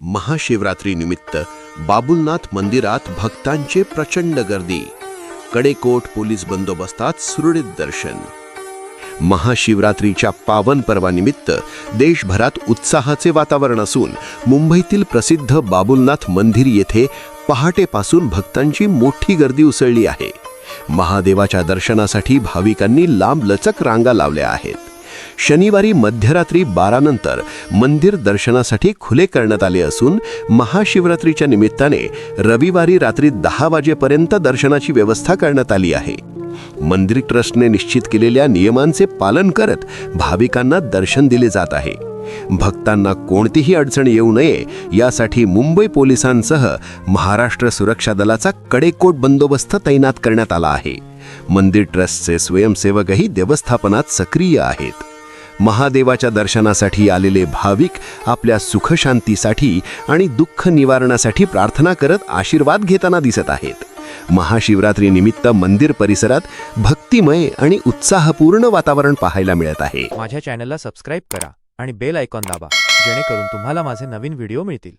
महाशिवरात्रीनिमित्त बाबुलनाथ मंदिरात भक्तांचे प्रचंड गर्दी. कडेकोट पोलीस बंदोबस्तात सुरळीत दर्शन. महाशिवरात्रीच्या पावन पर्वानिमित्त देशभरात उत्साहाचे वातावरण असून मुंबईतील प्रसिद्ध बाबुलनाथ मंदिर येथे पहाटेपासून भक्तांची मोठी गर्दी उसळली आहे. महादेवाच्या दर्शनासाठी भाविकांनी लांबलचक रांगा लावल्या आहेत. शनिवारी मध्यरात्री 12 नंतर मंदिर दर्शनासाठी खुले करण्यात आले असून महाशिवरात्रीच्या निमित्ताने रविवारी रात्री 10 वाजेपर्यंत दर्शनाची व्यवस्था करण्यात आली आहे. मंदिर ट्रस्टने निश्चित केलेल्या नियमांचे पालन करत भाविकांना दर्शन दिले जात आहे. भक्तांना कोणतीही अडचण येऊ नये यासाठी मुंबई पोलिसांसह महाराष्ट्र सुरक्षा दलाचा कडेकोट बंदोबस्त तैनात करण्यात आला आहे. मंदिर ट्रस्टचे स्वयंसेवकही देवस्थापनात सक्रिय आहेत. महादेवाच्या दर्शनासाठी आलेले भाविक आपल्या सुखशांतीसाठी आणि दुःख निवारणासाठी प्रार्थना करत आशीर्वाद घेताना दिसत आहेत. महाशिवरात्रीनिमित्त मंदिर परिसरात भक्तिमय आणि उत्साहपूर्ण वातावरण पाहायला मिळत आहे. माझ्या चॅनलला सबस्क्राईब करा आणि बेल आयकॉन दाबा, जेणेकरून तुम्हाला माझे नवीन व्हिडिओ मिळतील.